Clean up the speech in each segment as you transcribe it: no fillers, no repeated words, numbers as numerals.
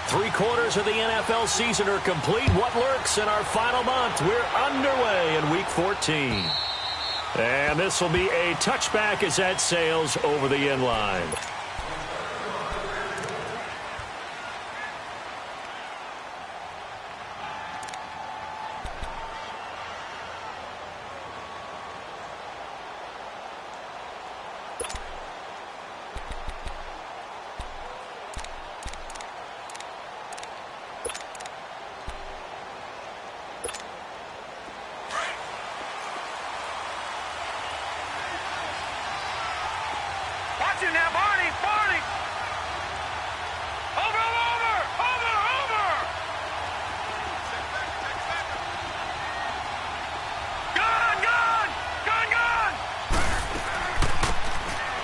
3/4 of the NFL season are complete. What lurks in our final month? We're underway in Week 14. And this will be a touchback as that sails over the end line.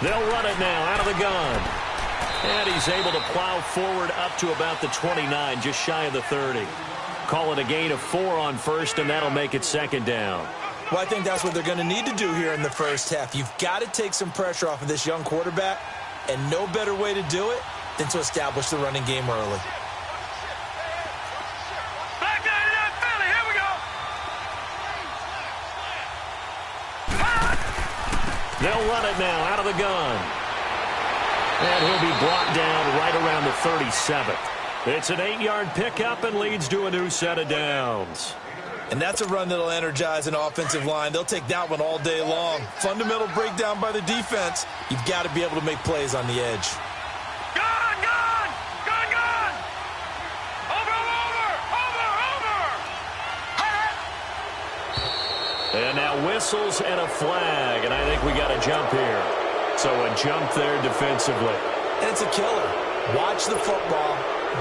They'll run it now out of the gun. And he's able to plow forward up to about the 29, just shy of the 30. Call it a gain of 4 on first, and that'll make it second down. Well, I think that's what they're going to need to do here in the first half. You've got to take some pressure off of this young quarterback, and no better way to do it than to establish the running game early. They'll run it now out of the gun. And he'll be brought down right around the 37th. It's an 8-yard pickup and leads to a new set of downs. And that's a run that'll energize an offensive line. They'll take that one all day long. Fundamental breakdown by the defense. You've got to be able to make plays on the edge. And now whistles and a flag, and I think we got a jump here. So a jump there defensively. And it's a killer. Watch the football.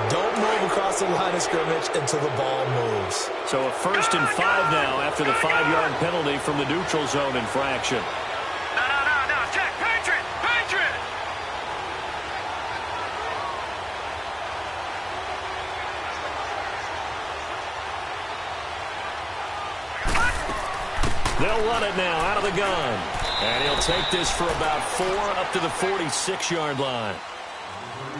Don't move across the line of scrimmage until the ball moves. So a 1st and 5 now after the 5-yard penalty from the neutral zone infraction. No, check, Patriot! They'll run it now out of the gun. And he'll take this for about 4 up to the 46-yard line.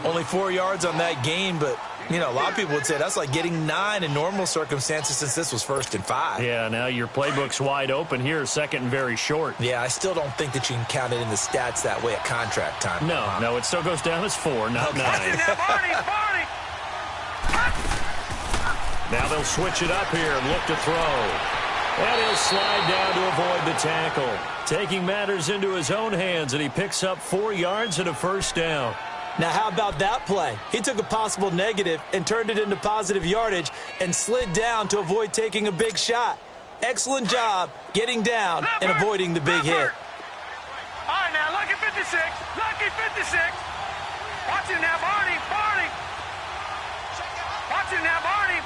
Only 4 yards on that gain, but, you know, a lot of people would say that's like getting 9 in normal circumstances since this was 1st and 5. Yeah, now your playbook's wide open here, 2nd and very short. Yeah, I still don't think that you can count it in the stats that way at contract time. No, it still goes down as 4, not 9. Barney! Now they'll switch it up here and look to throw. And he'll slide down to avoid the tackle. Taking matters into his own hands, and he picks up 4 yards and a 1st down. Now, how about that play? He took a possible negative and turned it into positive yardage and slid down to avoid taking a big shot. Excellent job getting down and avoiding the big hit. All right, now, lucky 56. Watch it now, Barney. Watch it now, Barney.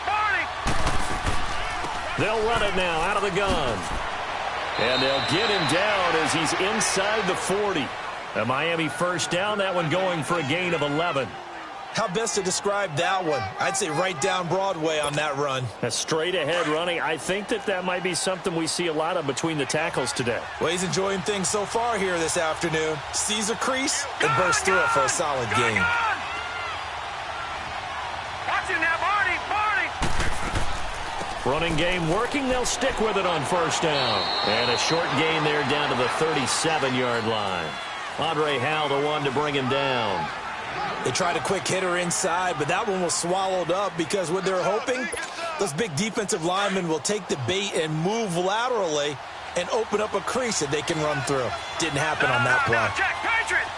They'll run it now out of the gun. And they'll get him down as he's inside the 40. A Miami 1st down, that one going for a gain of 11. How best to describe that one? I'd say right down Broadway on that run. A straight-ahead running. I think that might be something we see a lot of between the tackles today. Well, he's enjoying things so far here this afternoon. Sees a crease and bursts through it for a solid gain. Watch it now, Barney. Running game working. They'll stick with it on 1st down. And a short gain there down to the 37-yard line. Andre Howell, the one to bring him down. They tried a quick hitter inside, but that one was swallowed up because what they're hoping, those big defensive linemen will take the bait and move laterally and open up a crease that they can run through. Didn't happen on that play. Check, Patriot!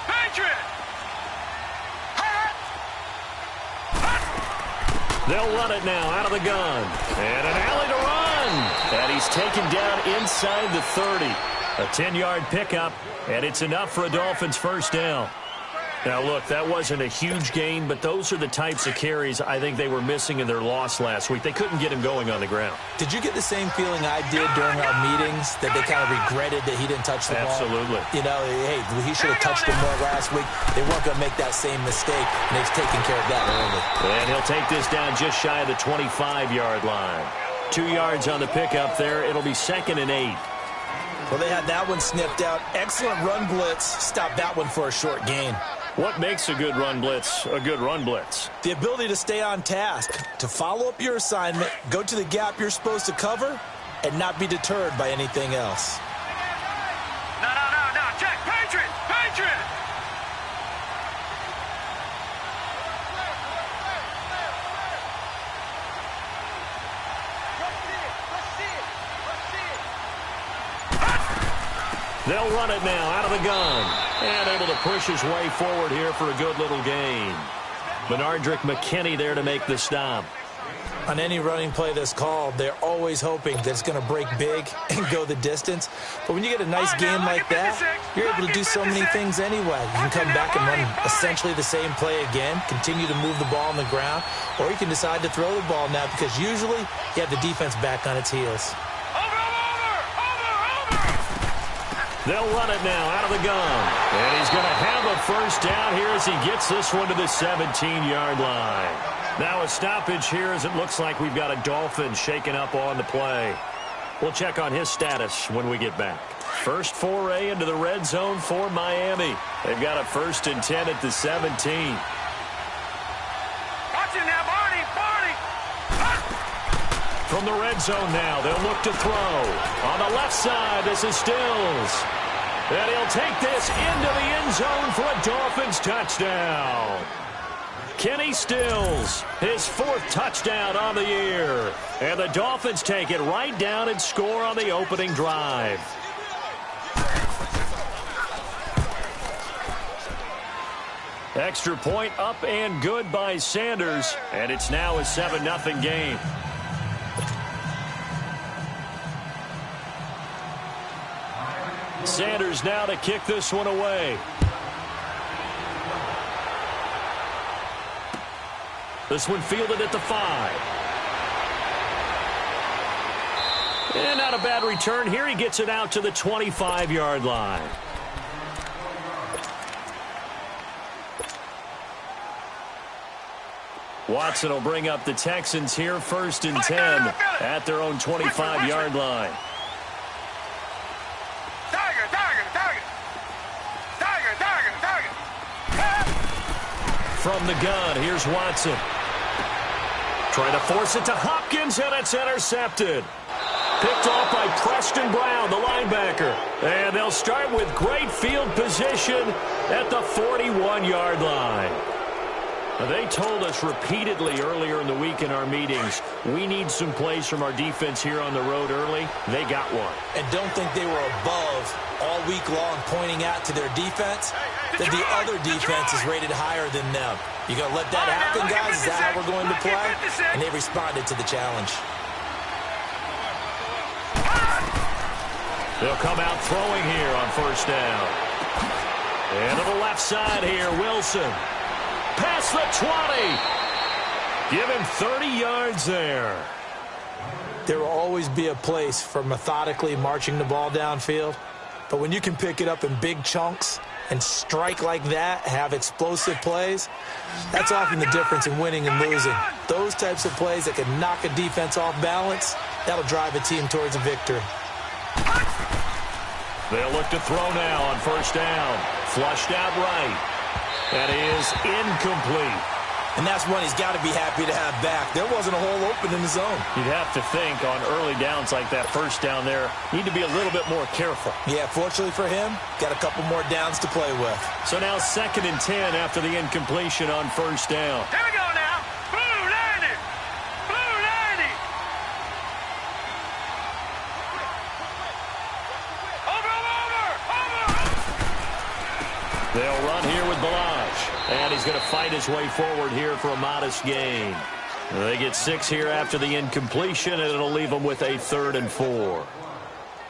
They'll run it now out of the gun. And an alley to run. And he's taken down inside the 30. A 10-yard pickup, and it's enough for a Dolphins 1st down. Now, look, that wasn't a huge gain, but those are the types of carries I think they were missing in their loss last week. They couldn't get him going on the ground. Did you get the same feeling I did during our meetings, that they kind of regretted that he didn't touch the ball? Absolutely. You know, hey, he should have touched him more last week. They weren't going to make that same mistake, and they've taken care of that early. And he'll take this down just shy of the 25-yard line. 2 yards on the pickup there. It'll be 2nd and 8. Well, they had that one sniffed out. Excellent run blitz. Stopped that one for a short gain. What makes a good run blitz a good run blitz? The ability to stay on task, to follow up your assignment, go to the gap you're supposed to cover, and not be deterred by anything else. No. Check. Patriot. Patriot. They'll run it now out of the gun. And able to push his way forward here for a good little gain. Benardrick McKinney there to make the stop. On any running play that's called, they're always hoping that it's going to break big and go the distance. But when you get a nice game like that, you're able to do so many things anyway. You can come back and run essentially the same play again, continue to move the ball on the ground, or you can decide to throw the ball now because usually you have the defense back on its heels. They'll run it now out of the gun. And he's going to have a first down here as he gets this one to the 17-yard line. Now a stoppage here as it looks like we've got a Dolphin shaken up on the play. We'll check on his status when we get back. First foray into the red zone for Miami. They've got a 1st and 10 at the 17. Watch it now, Barney. From the red zone now, they'll look to throw. On the left side, this is Stills. And he'll take this into the end zone for a Dolphins touchdown. Kenny Stills, his 4th touchdown on the year. And the Dolphins take it right down and score on the opening drive. Extra point up and good by Sanders. And it's now a 7-0 game. Sanders now to kick this one away. This one fielded at the 5. And not a bad return here. He gets it out to the 25-yard line. Watson will bring up the Texans here, 1st and 10 at their own 25-yard line. From the gun, here's Watson. Trying to force it to Hopkins, and it's intercepted. Picked off by Preston Brown, the linebacker. And they'll start with great field position at the 41-yard line. They told us repeatedly earlier in the week in our meetings, we need some plays from our defense here on the road early. They got one. And don't think they were above all week long pointing out to their defense that the other defense is rated higher than them. You going to let that happen, guys? Is that how we're going to play? And they responded to the challenge. They'll come out throwing here on 1st down. And to the left side here, Wilson. Past the 20. Give him 30 yards there. There will always be a place for methodically marching the ball downfield. But when you can pick it up in big chunks and strike like that, have explosive plays, that's often the difference in winning and losing. Those types of plays that can knock a defense off balance, that'll drive a team towards a victory. They'll look to throw now on 1st down. Flushed out right. That is incomplete. And that's one he's got to be happy to have back. There wasn't a hole open in the zone. You'd have to think on early downs like that 1st down there, need to be a little bit more careful. Yeah, fortunately for him, got a couple more downs to play with. So now 2nd and 10 after the incompletion on 1st down. Here we go now. Blue 90. Blue 90. Over. They'll run here with Balazs. And he's going to fight his way forward here for a modest gain. They get 6 here after the incompletion, and it'll leave them with a 3rd and 4.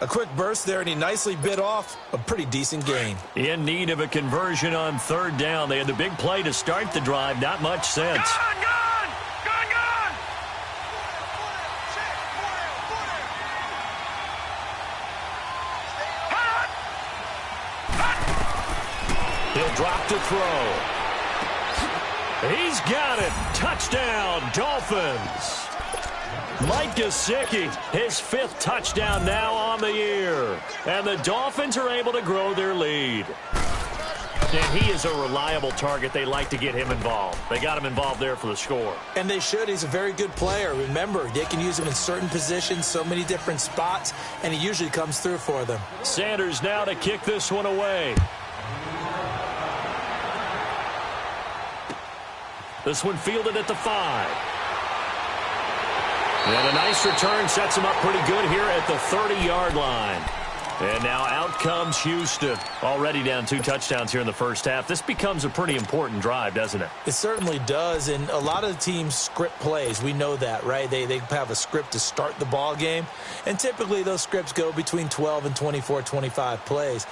A quick burst there, and he nicely bit off a pretty decent gain. In need of a conversion on 3rd down. They had the big play to start the drive. Not much sense. Gun. He'll drop to throw. He's got it. Touchdown, Dolphins. Mike Gesicki, his 5th touchdown now on the year. And the Dolphins are able to grow their lead. And he is a reliable target. They like to get him involved. They got him involved there for the score. And they should. He's a very good player. Remember, they can use him in certain positions, so many different spots, and he usually comes through for them. Sanders now to kick this one away. This one fielded at the 5. And a nice return sets him up pretty good here at the 30-yard line. And now out comes Houston. Already down 2 touchdowns here in the first half. This becomes a pretty important drive, doesn't it? It certainly does, and a lot of the teams script plays. We know that, right? They have a script to start the ball game, and typically those scripts go between 12 and 24, 25 plays.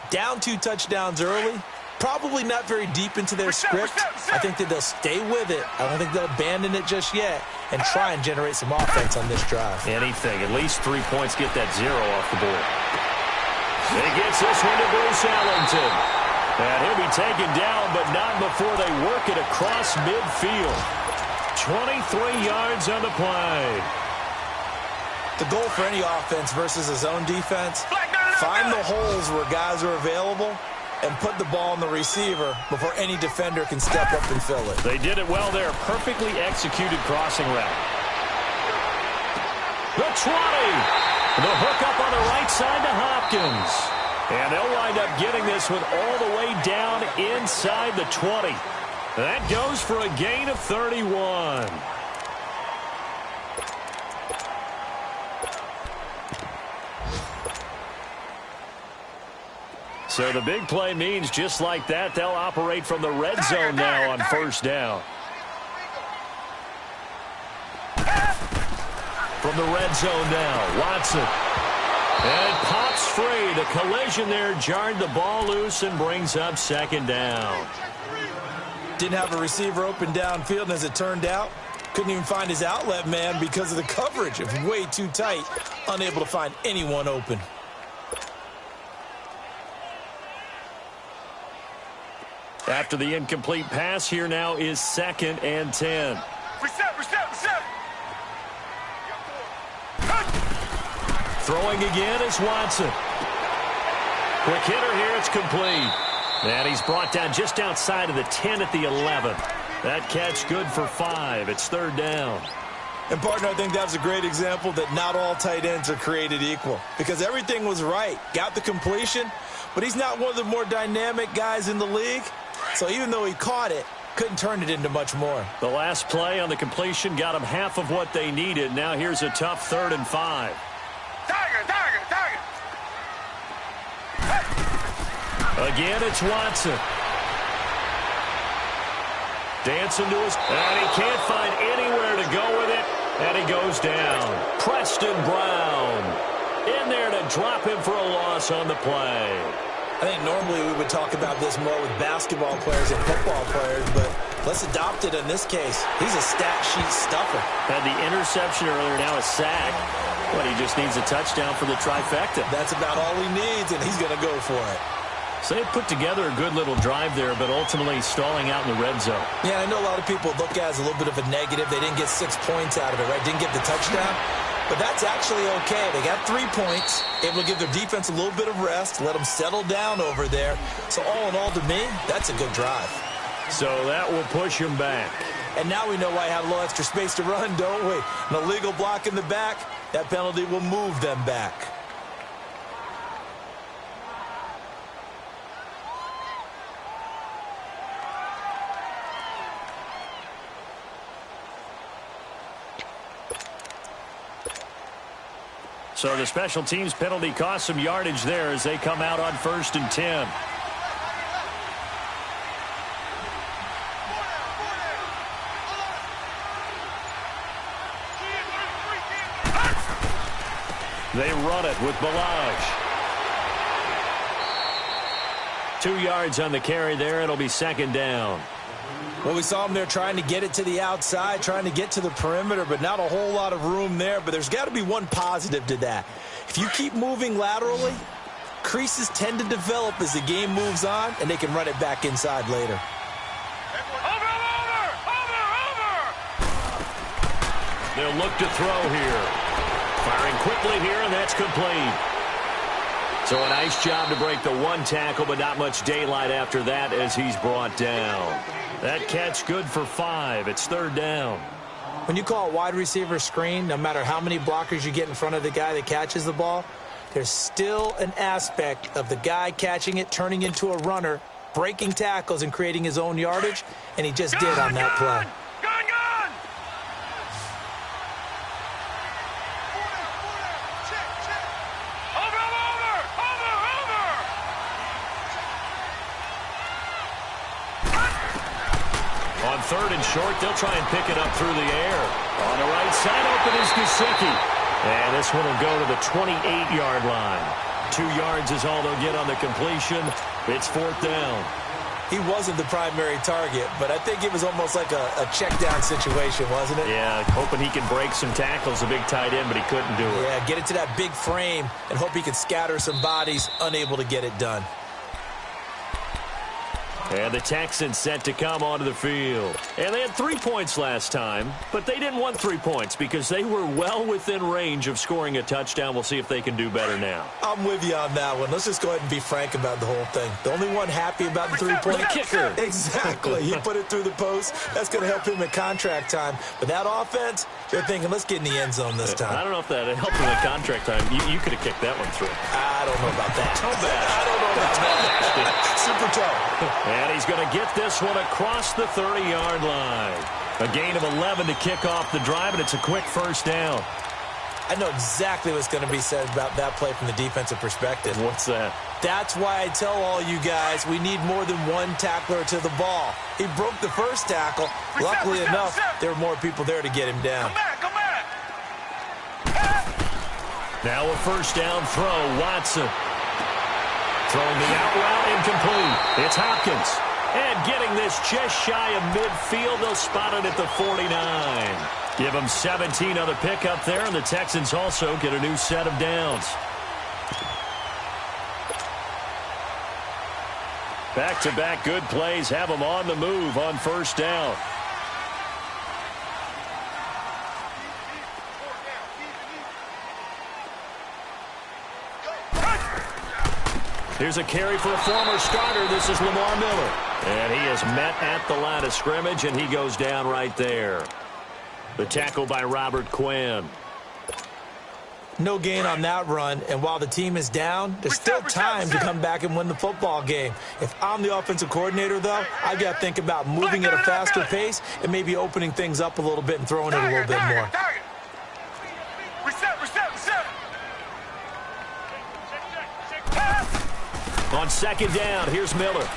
Down 2 touchdowns early, probably not very deep into their script. I think that they'll stay with it. I don't think they'll abandon it just yet and try and generate some offense on this drive. Anything. At least 3 points get that 0 off the board. He gets this one to Bruce Ellington. And he'll be taken down, but not before they work it across midfield. 23 yards on the play. The goal for any offense versus a zone defense, find the holes where guys are available and put the ball on the receiver before any defender can step up and fill it. They did it well there. Perfectly executed crossing route. The 20. The hook up on the right side to Hopkins. And they'll wind up getting this one all the way down inside the 20. That goes for a gain of 31. So the big play means just like that, they'll operate from the red zone now on first down. From the red zone now, Watson. And it pops free. The collision there jarred the ball loose and brings up second down. Didn't have a receiver open downfield, and as it turned out, couldn't even find his outlet man because of the coverage. It was way too tight, unable to find anyone open. After the incomplete pass, here now is 2nd and 10. Reset. Throwing again is Watson. Quick hitter here, it's complete. And he's brought down just outside of the 10 at the 11. That catch good for 5. It's 3rd down. And, partner, I think that was a great example that not all tight ends are created equal because everything was right. Got the completion, but he's not one of the more dynamic guys in the league. So even though he caught it, couldn't turn it into much more. The last play on the completion got them half of what they needed. Now here's a tough 3rd and 5. Tiger. Again, it's Watson. Dancing to his... And he can't find anywhere to go with it. And he goes down. Preston Brown in there to drop him for a loss on the play. I think normally we would talk about this more with basketball players and football players, but let's adopt it in this case. He's a stat sheet stuffer. Had the interception earlier, now a sack. But he just needs a touchdown for the trifecta. That's about all he needs, and he's going to go for it. So they put together a good little drive there, but ultimately stalling out in the red zone. Yeah, I know a lot of people look at it as a little bit of a negative. They didn't get 6 points out of it, right? Didn't get the touchdown. But that's actually okay. They got 3 points, able to give their defense a little bit of rest, let them settle down over there. So all in all, to me, that's a good drive. So that will push him back. And now we know why I have a little extra space to run, don't we? An illegal block in the back, that penalty will move them back. So the special teams penalty cost some yardage there as they come out on 1st and 10. They run it with Balaj. 2 yards on the carry there. It'll be 2nd down. Well, we saw him there trying to get it to the outside, trying to get to the perimeter, but not a whole lot of room there. But there's got to be one positive to that. If you keep moving laterally, creases tend to develop as the game moves on, and they can run it back inside later. Over! They'll look to throw here. Firing quickly here, and that's complete. So a nice job to break the one tackle, but not much daylight after that as he's brought down. That catch good for 5. It's 3rd down. When you call a wide receiver screen, no matter how many blockers you get in front of the guy that catches the ball, there's still an aspect of the guy catching it, turning into a runner, breaking tackles and creating his own yardage, and he just did on that play. On 3rd and short, they'll try and pick it up through the air. On the right side, open is Gesicki. And this one will go to the 28-yard line. 2 yards is all they'll get on the completion. It's 4th down. He wasn't the primary target, but I think it was almost like a check-down situation, wasn't it? Yeah, hoping he can break some tackles, a big tight end, but he couldn't do it. Yeah, get it to that big frame and hope he can scatter some bodies, unable to get it done. And the Texans set to come onto the field. And they had 3 points last time, but they didn't want 3 points because they were well within range of scoring a touchdown. We'll see if they can do better now. I'm with you on that one. Let's just go ahead and be frank about the whole thing. The only one happy about the 3-point kicker. Exactly. He put it through the post. That's going to help him at contract time. But that offense, they're thinking, let's get in the end zone this time. I don't know if that helped him at contract time. You could have kicked that one through. I don't know about that. Toe bad. I don't know about that. Super toe. And he's going to get this one across the 30-yard line. A gain of 11 to kick off the drive, and it's a quick 1st down. I know exactly what's going to be said about that play from the defensive perspective. What's that? That's why I tell all you guys we need more than one tackler to the ball. He broke the first tackle. Luckily enough, there were more people there to get him down. Come back. Now a 1st down throw, Watson. Throwing the out route incomplete. It's Hopkins. And getting this just shy of midfield, they'll spot it at the 49. Give them 17 on the pickup there, and the Texans also get a new set of downs. Back-to-back good plays have them on the move on 1st down. Here's a carry for a former starter. This is Lamar Miller. And he is met at the line of scrimmage, and he goes down right there. The tackle by Robert Quinn. No gain on that run, and while the team is down, there's still time to come back and win the football game. If I'm the offensive coordinator, though, I've got to think about moving at a faster pace and maybe opening things up a little bit and throwing it a little bit more. Reset. On 2nd down, here's Miller.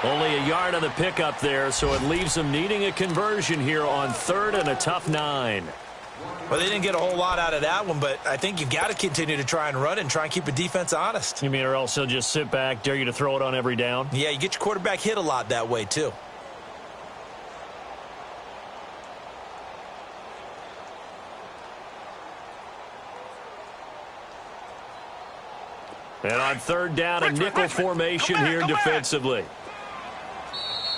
Only a yard on the pickup there, so it leaves them needing a conversion here on 3rd and a tough 9. Well, they didn't get a whole lot out of that one, but I think you've got to continue to try and run it and try and keep the defense honest. You mean or else they'll just sit back, dare you to throw it on every down? Yeah, you get your quarterback hit a lot that way, too. And on 3rd down, a nickel formation here defensively.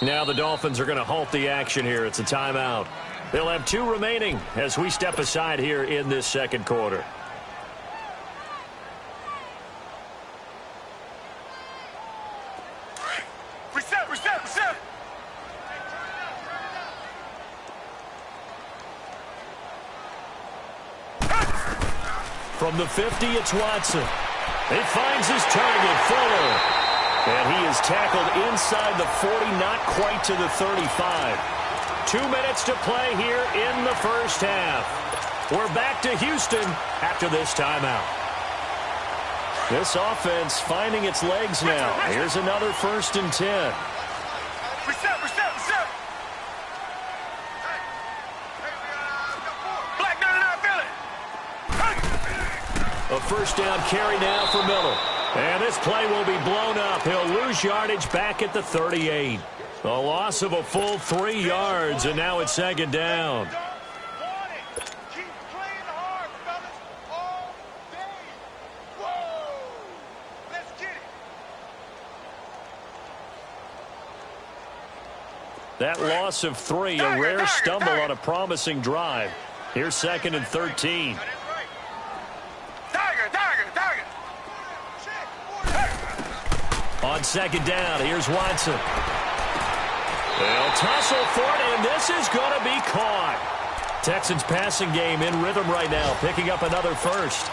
Now the Dolphins are going to halt the action here. It's a timeout. They'll have 2 remaining as we step aside here in this 2nd quarter. Reset. From the 50, it's Watson. He finds his target, Fuller. And he is tackled inside the 40, not quite to the 35. 2 minutes to play here in the 1st half. We're back to Houston after this timeout. This offense finding its legs now. Here's another 1st and 10. Reset. Black 99 Philly. A 1st down carry now for Miller. And this play will be blown up. He'll lose yardage back at the 38. A loss of a full 3 yards, and now it's 2nd down. Keep playing hard, fellas, all day. Whoa! Let's get it. That loss of 3, a rare stumble on a promising drive. Here's 2nd and 13. Tiger. On second down, here's Watson. They'll tussle for it, and this is going to be caught. Texans passing game in rhythm right now, picking up another first.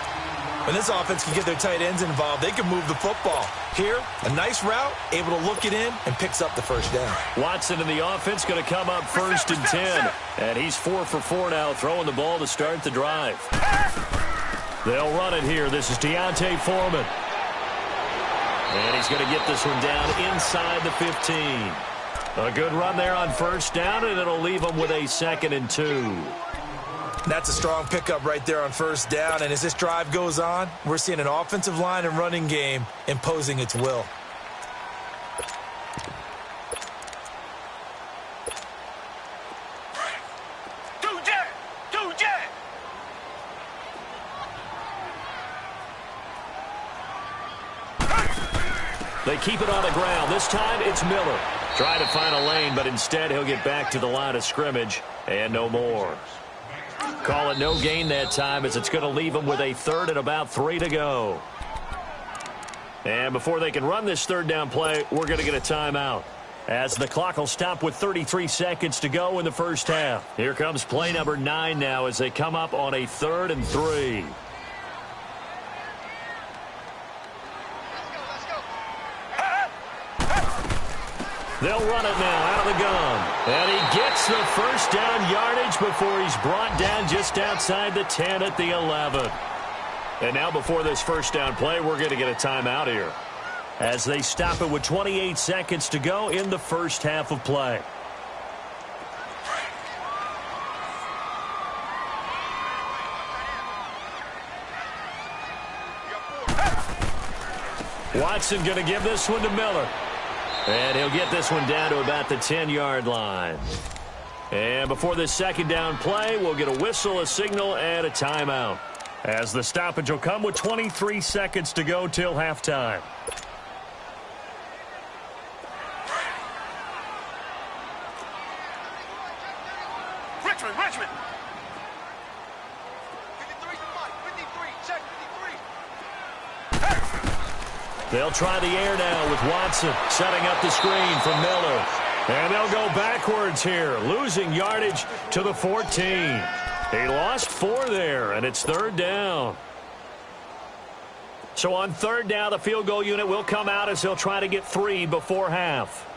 When this offense can get their tight ends involved, they can move the football. Here, a nice route, able to look it in, and picks up the first down. Watson in the offense going to come up first and 10. And he's 4 for 4 now, throwing the ball to start the drive. They'll run it here. This is Deontay Foreman. And he's going to get this one down inside the 15. A good run there on first down, and it'll leave them with a 2nd and 2. That's a strong pickup right there on first down, and as this drive goes on, we're seeing an offensive line and running game imposing its will. They keep it on the ground. This time it's Miller. Trying to find a lane, but instead he'll get back to the line of scrimmage and no more. Call it no gain that time as it's going to leave them with a 3rd and about 3 to go. And before they can run this 3rd down play, we're going to get a timeout, as the clock will stop with 33 seconds to go in the first half. Here comes play number 9 now as they come up on a 3rd and 3. They'll run it now out of the gun. And he gets the first down yardage before he's brought down just outside the 10 at the 11. And now before this first down play, we're going to get a timeout here, as they stop it with 28 seconds to go in the first half of play. Watson going to give this one to Miller. And he'll get this one down to about the 10-yard line. And before this second down play, we'll get a whistle, a signal, and a timeout, as the stoppage will come with 23 seconds to go till halftime. Richmond. They'll try the air now with Watson setting up the screen for Miller. And they'll go backwards here, losing yardage to the 14. He lost 4 there, and it's 3rd down. So on 3rd down, the field goal unit will come out as they'll try to get 3 before half.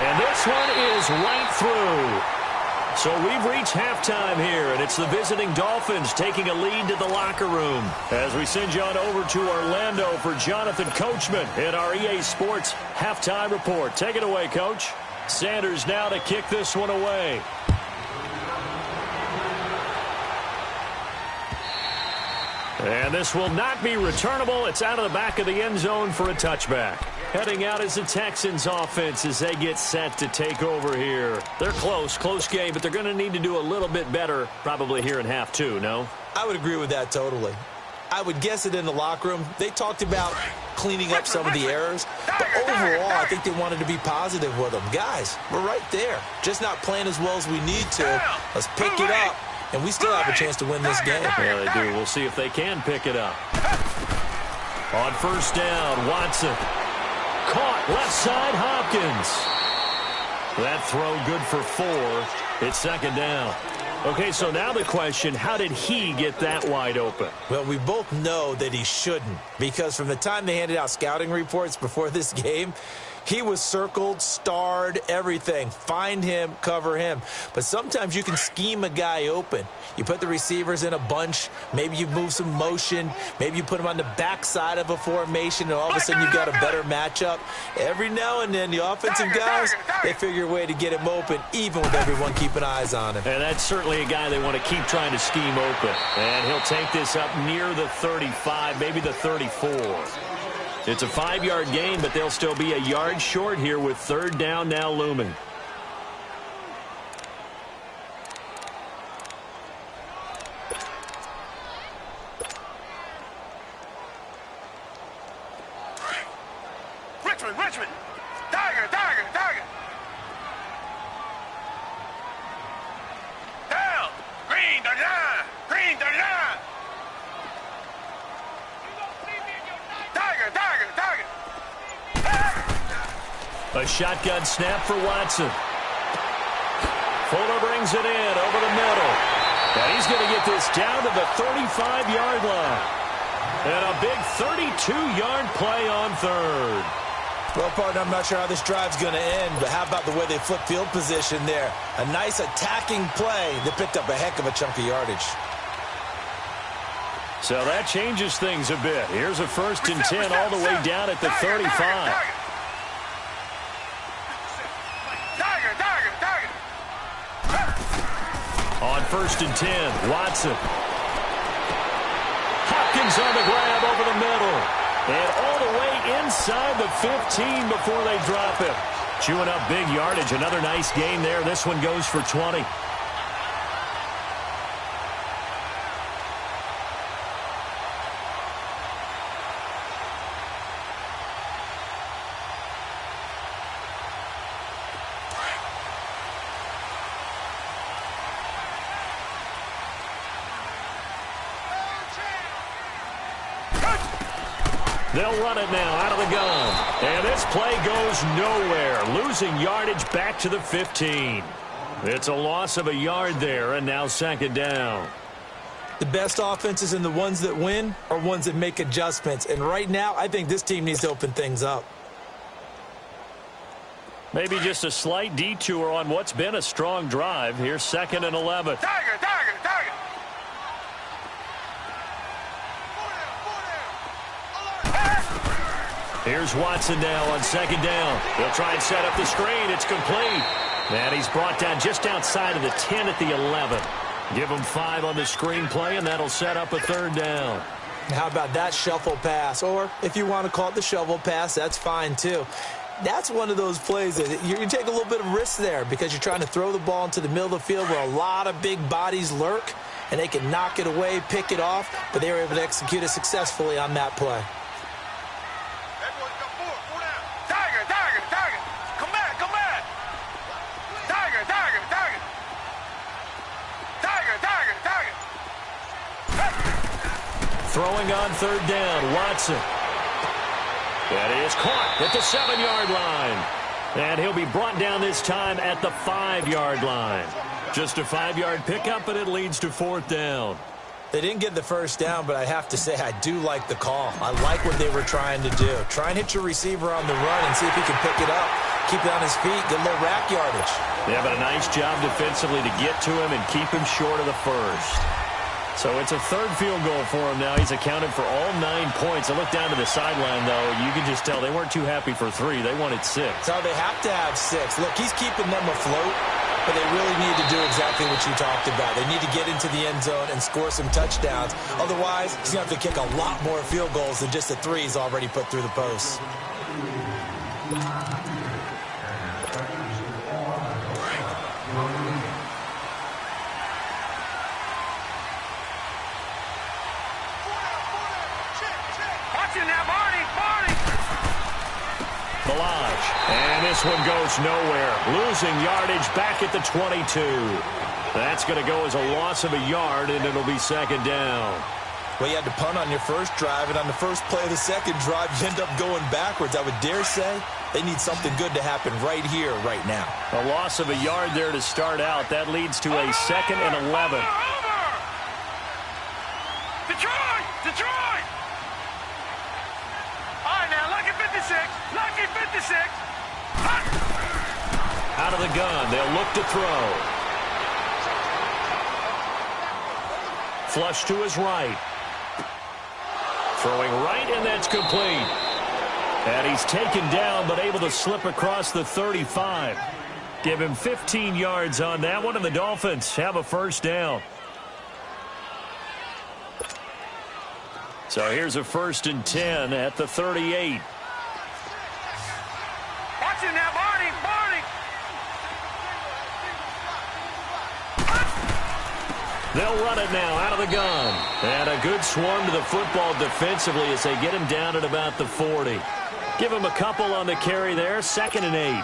And this one is right through. So we've reached halftime here, and it's the visiting Dolphins taking a lead to the locker room, as we send you on over to Orlando for Jonathan Coachman in our EA Sports Halftime Report. Take it away, Coach. Sanders now to kick this one away. And this will not be returnable. It's out of the back of the end zone for a touchback. Heading out is the Texans offense as they get set to take over here. They're close game, but they're going to need to do a little bit better probably here in half 2, no? I would agree with that totally. I would guess it in the locker room. They talked about cleaning up some of the errors, but overall, I think they wanted to be positive with them. Guys, we're right there. Just not playing as well as we need to. Let's pick it up, and we still have a chance to win this game. Yeah, they do. We'll see if they can pick it up. On first down, Watson. Caught left side, Hopkins. That throw good for 4. It's 2nd down. Okay, so now the question, how did he get that wide open? Well, we both know that he shouldn't, because from the time they handed out scouting reports before this game, he was circled, starred, everything. Find him, cover him. But sometimes you can scheme a guy open. You put the receivers in a bunch. Maybe you move some motion. Maybe you put them on the backside of a formation, and all of a sudden you've got a better matchup. Every now and then, the offensive guys, they figure a way to get him open, even with everyone keeping eyes on him. And that's certainly a guy they want to keep trying to scheme open. And he'll take this up near the 35, maybe the 34. It's a 5-yard gain, but they'll still be a yard short here with 3rd down now looming. Richmond. Tiger. Down. Green. A shotgun snap for Watson. Fuller brings it in over the middle. And he's going to get this down to the 35-yard line. And a big 32-yard play on third. Well, partner, I'm not sure how this drive's going to end, but how about the way they flip field position there? A nice attacking play that picked up a heck of a chunk of yardage. So that changes things a bit. Here's a 1st and 10 all the way down at the 35. On 1st and 10, Watson. Hopkins on the grab over the middle. And all the way inside the 15 before they drop it. Chewing up big yardage. Another nice gain there. This one goes for 20. They'll run it now out of the gun. And this play goes nowhere. Losing yardage back to the 15. It's a loss of a yard there, and now 2nd down. The best offenses and the ones that win are ones that make adjustments. And right now, I think this team needs to open things up. Maybe just a slight detour on what's been a strong drive. Here's 2nd and 11. Tiger. Here's Watson now on 2nd down. He'll try and set up the screen. It's complete. And he's brought down just outside of the 10 at the 11. Give him 5 on the screen play, and that'll set up a 3rd down. How about that shuffle pass? Or if you want to call it the shovel pass, that's fine too. That's one of those plays that you take a little bit of risk there because you're trying to throw the ball into the middle of the field where a lot of big bodies lurk, and they can knock it away, pick it off, but they were able to execute it successfully on that play. Throwing on 3rd down, Watson. That is caught at the 7-yard line. And he'll be brought down this time at the 5-yard line. Just a 5-yard pickup, but it leads to 4th down. They didn't get the 1st down, but I have to say I do like the call. I like what they were trying to do. Try and hit your receiver on the run and see if he can pick it up. Keep it on his feet, get a little rack yardage. Yeah, but a nice job defensively to get to him and keep him short of the 1st. So it's a 3rd field goal for him now. He's accounted for all 9 points. I look down to the sideline, though. You can just tell they weren't too happy for 3. They wanted 6. So they have to have 6. Look, he's keeping them afloat, but they really need to do exactly what you talked about. They need to get into the end zone and score some touchdowns. Otherwise, he's going to have to kick a lot more field goals than just the 3 he's already put through the posts. And this one goes nowhere. Losing yardage back at the 22. That's going to go as a loss of a yard, and it'll be 2nd down. Well, you had to punt on your first drive, and on the first play of the second drive, you end up going backwards. I would dare say they need something good to happen right here, right now. A loss of a yard there to start out. That leads to a 2nd and 11. Detroit! All right, now, lucky 56. Lucky 56. Out of the gun, they'll look to throw. Flush to his right. Throwing right, and that's complete. And he's taken down, but able to slip across the 35. Give him 15 yards on that one, and the Dolphins have a 1st down. So here's a 1st and 10 at the 38. Watching now, Barney. They'll run it now out of the gun. And a good swarm to the football defensively as they get him down at about the 40. Give him a couple on the carry there. 2nd and 8.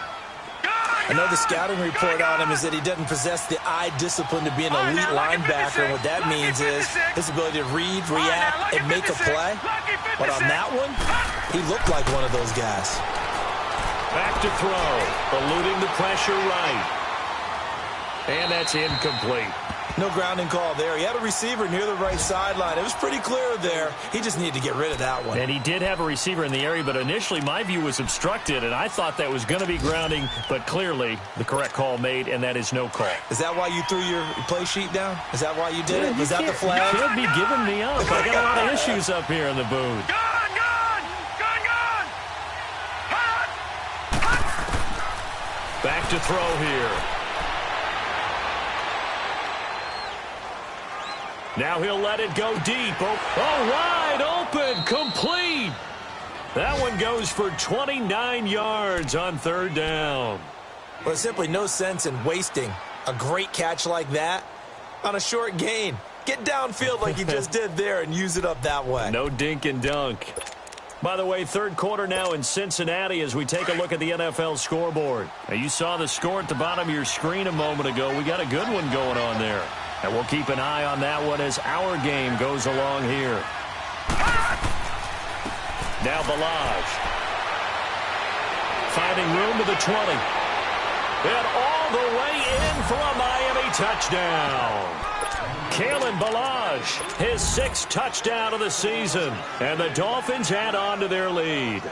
I know the scouting report on him is that he doesn't possess the eye discipline to be an elite linebacker. And what that means is his ability to read, react, and make a play. But on that one, he looked like one of those guys. Back to throw. Eluding the pressure right. And that's incomplete. No grounding call there. He had a receiver near the right sideline. It was pretty clear there. He just needed to get rid of that one. And he did have a receiver in the area, but initially my view was obstructed, and I thought that was going to be grounding, but clearly the correct call made, and that is no call. Is that why you threw your play sheet down? Is that why you did it? Was that the flag? You should be giving me up. I got a lot of issues up here in the booth. Gone, gone, gone, gone. Hot, hot. Back to throw here. Now he'll let it go deep. Oh, wide open, complete. That one goes for 29 yards on third down. Well, there's simply no sense in wasting a great catch like that on a short gain. Get downfield like he just did there and use it up that way. No dink and dunk. By the way, third quarter now in Cincinnati as we take a look at the NFL scoreboard. Now, you saw the score at the bottom of your screen a moment ago. We got a good one going on there. And we'll keep an eye on that one as our game goes along here. Now Balazs. Finding room to the 20. And all the way in for a Miami touchdown. Kalen Balazs, his 6th touchdown of the season. And the Dolphins add on to their lead.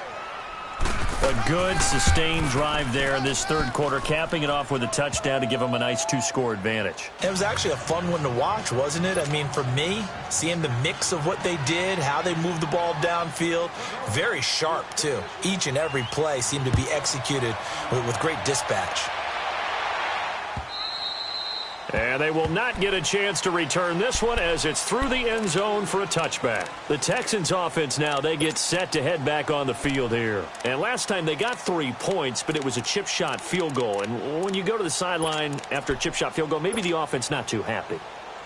A good, sustained drive there in this third quarter, capping it off with a touchdown to give them a nice 2-score advantage. It was actually a fun one to watch, wasn't it? I mean, for me, seeing the mix of what they did, how they moved the ball downfield, very sharp, too. Each and every play seemed to be executed with great dispatch. And they will not get a chance to return this one as it's through the end zone for a touchback. The Texans offense now, they get set to head back on the field here. And last time they got 3 points, but it was a chip shot field goal. And when you go to the sideline after a chip shot field goal, maybe the offense not too happy.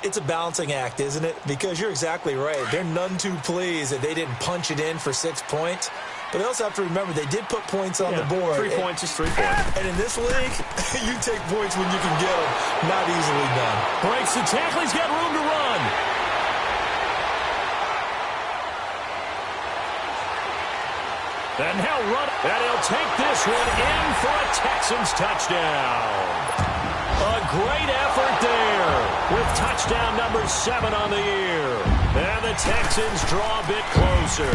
It's a balancing act, isn't it? Because you're exactly right. They're none too pleased that they didn't punch it in for 6 points. But they also have to remember they did put points on the board. 3 points is 3 points. And in this league, you take points when you can get them. Not easily done. Breaks the tackle. He's got room to run. And now run. And he'll take this one in for a Texans touchdown. A great effort there with touchdown number 7 on the year. And the Texans draw a bit closer.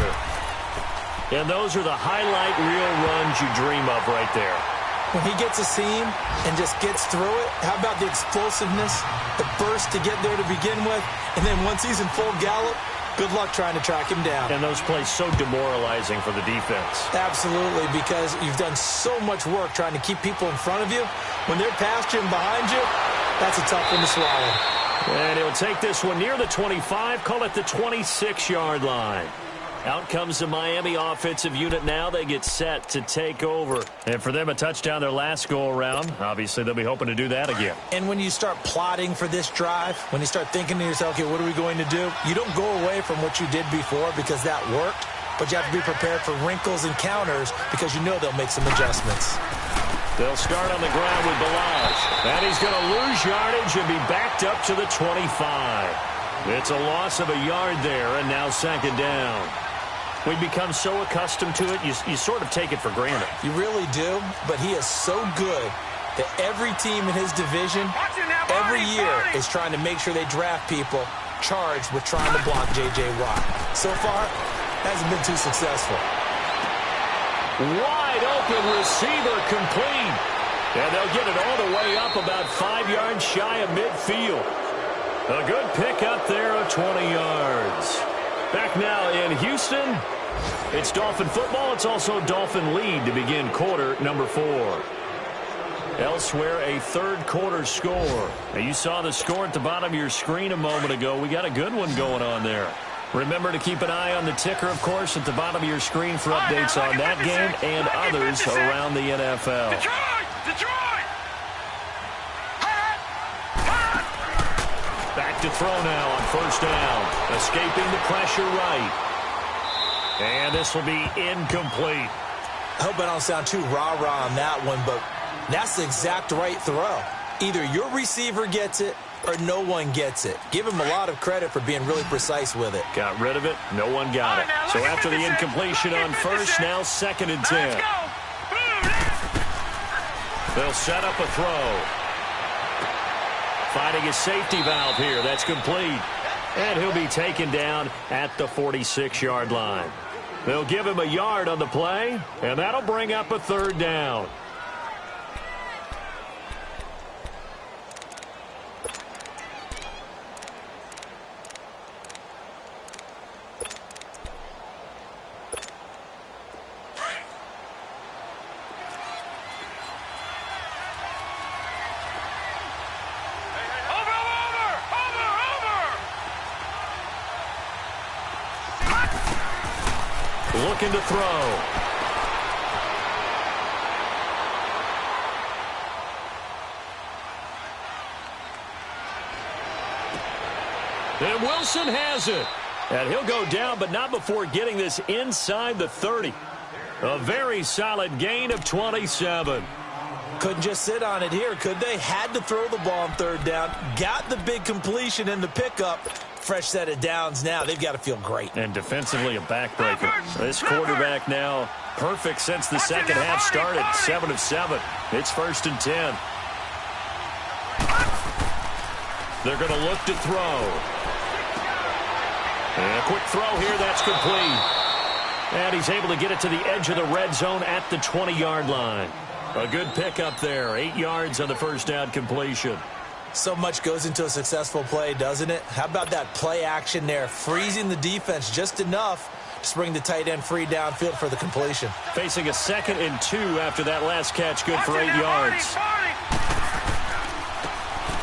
And those are the highlight reel runs you dream of right there. When he gets a seam and just gets through it, how about the explosiveness, the burst to get there to begin with, and then once he's in full gallop, good luck trying to track him down. And those plays so demoralizing for the defense. Absolutely, because you've done so much work trying to keep people in front of you. When they're past you and behind you, that's a tough one to swallow. And he'll take this one near the 25, call it the 26-yard line. Out comes the Miami offensive unit now. They get set to take over. And for them, a touchdown their last go-around. Obviously, they'll be hoping to do that again. And when you start plotting for this drive, when you start thinking to yourself, okay, what are we going to do? You don't go away from what you did before because that worked, but you have to be prepared for wrinkles and counters because you know they'll make some adjustments. They'll start on the ground with Balazs. And he's going to lose yardage and be backed up to the 25. It's a loss of a yard there, and now second down. We become so accustomed to it, you sort of take it for granted. You really do, but he is so good that every team in his division, every year, is trying to make sure they draft people charged with trying to block J.J. Watt. So far, hasn't been too successful. Wide open receiver complete. And they'll get it all the way up about 5 yards shy of midfield. A good pickup there of 20 yards. Back now in Houston, it's Dolphin football. It's also Dolphin lead to begin quarter number 4. Elsewhere, a third quarter score. Now, you saw the score at the bottom of your screen a moment ago. We got a good one going on there. Remember to keep an eye on the ticker, of course, at the bottom of your screen for updates on that game and others around the NFL. Detroit! Back to throw now on first down. Escaping the pressure right. And this will be incomplete. I hope I don't sound too rah-rah on that one, but that's the exact right throw. Either your receiver gets it or no one gets it. Give him a lot of credit for being really precise with it. Got rid of it. No one got it. So after the incompletion on first, now 2nd and 10. Let's go. They'll set up a throw. Finding a safety valve here. That's complete. And he'll be taken down at the 46-yard line. They'll give him a yard on the play, and that'll bring up a third down. Looking to throw. And Wilson has it. And he'll go down, but not before getting this inside the 30. A very solid gain of 27. Couldn't just sit on it here, could they? Had to throw the ball on third down. Got the big completion in the pickup. Fresh set of downs now. They've got to feel great. And defensively a backbreaker. This quarterback now perfect since the second half started. 7 of 7. It's 1st and 10. They're going to look to throw. And a quick throw here. That's complete. And he's able to get it to the edge of the red zone at the 20-yard line. A good pickup there. 8 yards on the first down completion. So much goes into a successful play, doesn't it? How about that play action there? Freezing the defense just enough to bring the tight end free downfield for the completion. Facing a 2nd and 2 after that last catch. Good for 8 yards.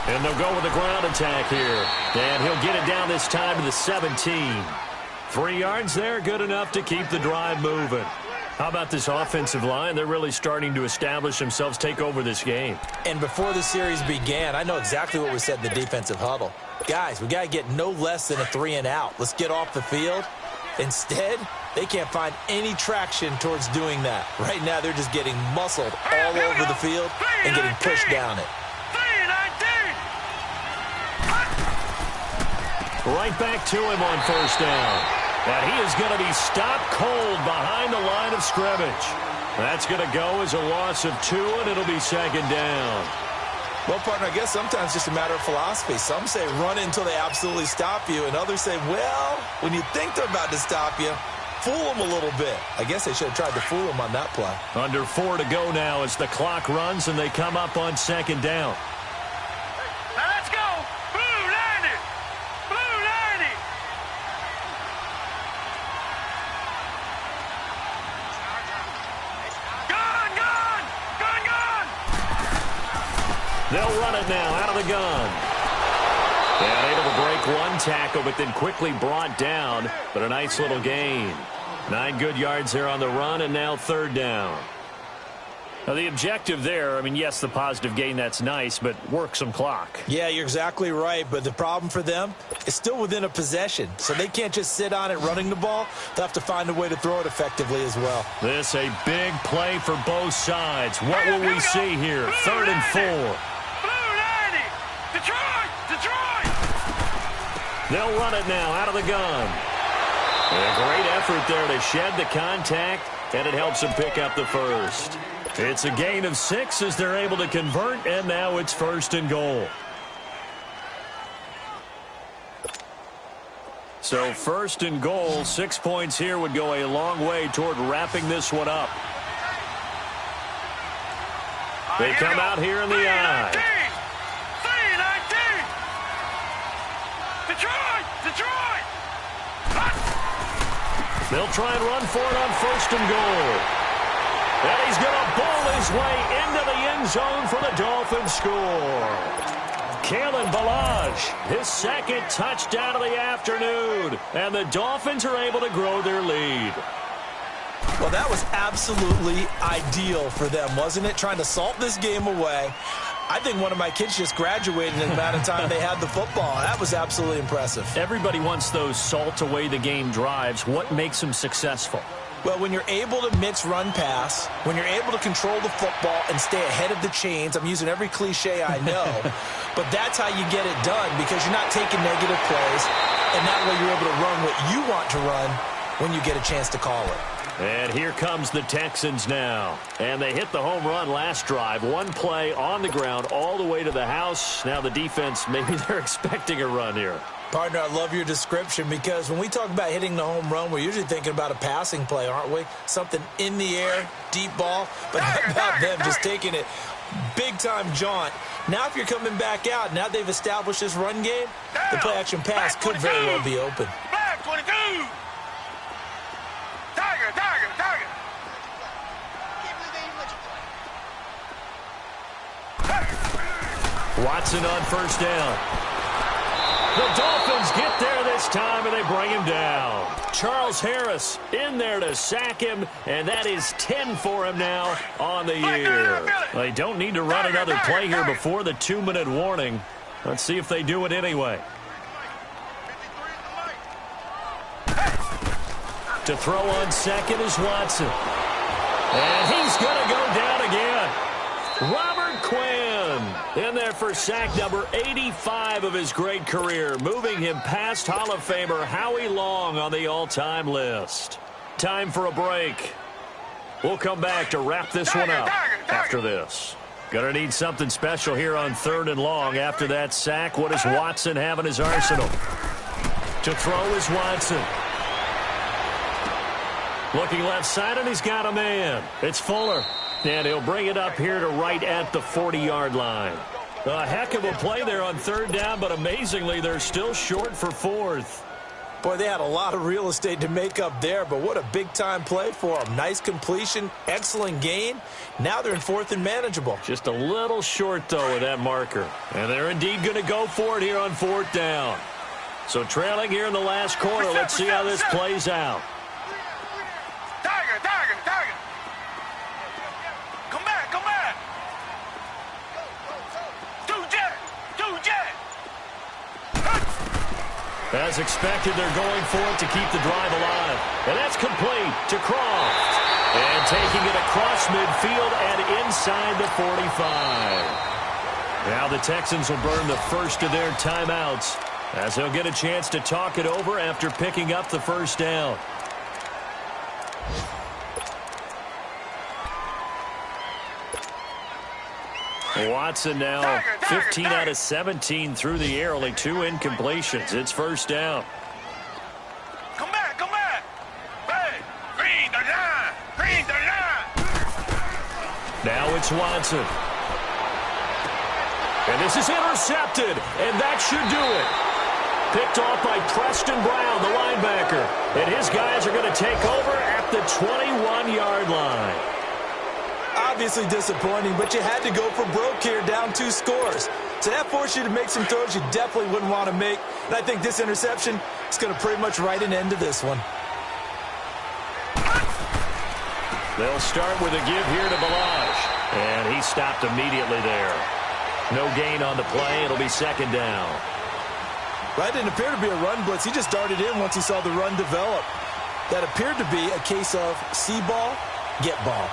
And they'll go with the ground attack here. And he'll get it down this time to the 17. 3 yards there, good enough to keep the drive moving. How about this offensive line? They're really starting to establish themselves, take over this game. And before the series began, I know exactly what we said in the defensive huddle. Guys, we got to get no less than a 3 and out. Let's get off the field. Instead, they can't find any traction towards doing that. Right now, they're just getting muscled all over the field and getting pushed down it. Right back to him on first down. And he is going to be stopped cold behind the line of scrimmage. That's going to go as a loss of 2, and it'll be 2nd down. Well, partner, I guess sometimes it's just a matter of philosophy. Some say run until they absolutely stop you, and others say, well, when you think they're about to stop you, fool them a little bit. I guess they should have tried to fool them on that play. Under 4 to go now as the clock runs, and they come up on 2nd down. Now let's go. Blue 90. Blue 90. They'll run it now out of the gun. And able to break one tackle, but then quickly brought down. But a nice little gain. 9 good yards there on the run, and now 3rd down. Now, the objective there, I mean, yes, the positive gain, that's nice, but work some clock. Yeah, you're exactly right, but the problem for them is still within a possession, so they can't just sit on it running the ball. They'll have to find a way to throw it effectively as well. This a big play for both sides. What will we see here? 3rd and 4. Blue 90. Detroit. Detroit. They'll run it now out of the gun. A great effort there to shed the contact, and it helps them pick up the first. It's a gain of 6 as they're able to convert, and now it's 1st and goal. So 1st and goal, 6 points here would go a long way toward wrapping this one up. They come out here in the eye. 3-19. Detroit. Detroit. They'll try and run for it on 1st and goal. And he's going to bowl his way into the end zone for the Dolphins score. Kalen Ballage, his 2nd touchdown of the afternoon. And the Dolphins are able to grow their lead. Well, that was absolutely ideal for them, wasn't it? Trying to salt this game away. I think one of my kids just graduated in the amount of time they had the football. That was absolutely impressive. Everybody wants those salt away the game drives. What makes them successful? Well, when you're able to mix run-pass, when you're able to control the football and stay ahead of the chains, I'm using every cliche I know, but that's how you get it done because you're not taking negative plays, and that way you're able to run what you want to run when you get a chance to call it. And here comes the Texans now. And they hit the home run last drive. One play on the ground all the way to the house. Now the defense, maybe they're expecting a run here. Partner, I love your description because when we talk about hitting the home run, we're usually thinking about a passing play, aren't we? Something in the air, deep ball, but not about them just taking it big-time jaunt. Now if you're coming back out, now they've established this run game, the play-action pass could very well be open. Black 22. Tiger, tiger, tiger. Watson on first down. The Dolphins get there this time, and they bring him down. Charles Harris in there to sack him, and that is 10 for him now on the year. They don't need to run another play here before the 2-minute warning. Let's see if they do it anyway. To throw on second is Watson. And he's going to go down again. Robert Quinn in there for sack number 85 of his great career, moving him past Hall of Famer Howie Long on the all-time list. Time for a break. We'll come back to wrap this one up after this. Gonna need something special here on 3rd and long after that sack. What does Watson have in his arsenal? To throw is Watson. Looking left side, and he's got a man. It's Fuller. And he'll bring it up here to right at the 40-yard line. A heck of a play there on 3rd down, but amazingly, they're still short for 4th. Boy, they had a lot of real estate to make up there, but what a big-time play for them. Nice completion, excellent gain. Now they're in 4th and manageable. Just a little short, though, with that marker. And they're indeed going to go for it here on 4th down. So trailing here in the last quarter, let's see how this plays out. Tiger, tiger, tiger. Come back, come back. Two jet. As expected, they're going for it to keep the drive alive. And that's complete to Croft. And taking it across midfield and inside the 45. Now the Texans will burn the first of their timeouts as they'll get a chance to talk it over after picking up the first down. Watson now 15 out of 17 through the air, only 2 incompletions. It's first down. Come back, come back. Hey, green the line, green the line. Now it's Watson. And this is intercepted, and that should do it. Picked off by Preston Brown, the linebacker. And his guys are going to take over at the 21-yard line. Obviously disappointing, but you had to go for broke here, down 2 scores. So that forced you to make some throws you definitely wouldn't want to make. And I think this interception is going to pretty much write an end to this one. They'll start with a give here to Balaj. And he stopped immediately there. No gain on the play. It'll be second down. That didn't appear to be a run blitz. He just darted in once he saw the run develop. That appeared to be a case of see ball, get ball.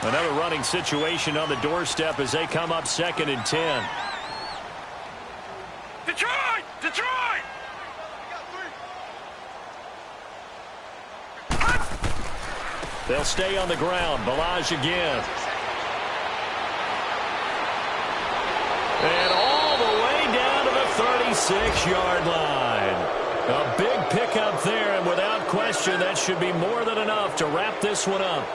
Another running situation on the doorstep as they come up 2nd and 10. Detroit! Detroit! They'll stay on the ground. Balaj again. And all the way down to the 36-yard line. A big pickup there, and without question, that should be more than enough to wrap this one up.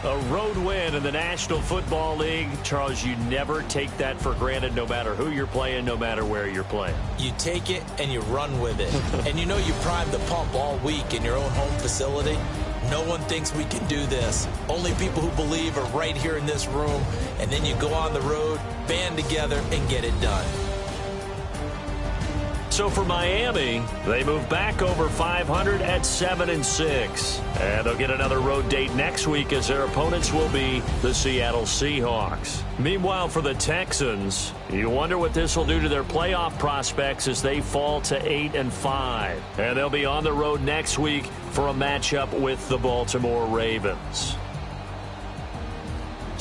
A road win in the National Football League. Charles, you never take that for granted no matter who you're playing, no matter where you're playing. You take it and you run with it. And you know you primed the pump all week in your own home facility. No one thinks we can do this. Only people who believe are right here in this room. And then you go on the road, band together, and get it done. So for Miami, they move back over 500 at 7-6. And they'll get another road date next week as their opponents will be the Seattle Seahawks. Meanwhile, for the Texans, you wonder what this will do to their playoff prospects as they fall to 8-5. And they'll be on the road next week for a matchup with the Baltimore Ravens.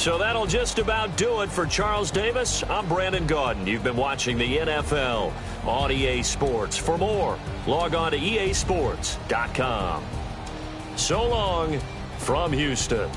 So that'll just about do it for Charles Davis. I'm Brandon Gaudin. You've been watching the NFL on EA Sports. For more, log on to easports.com. So long from Houston.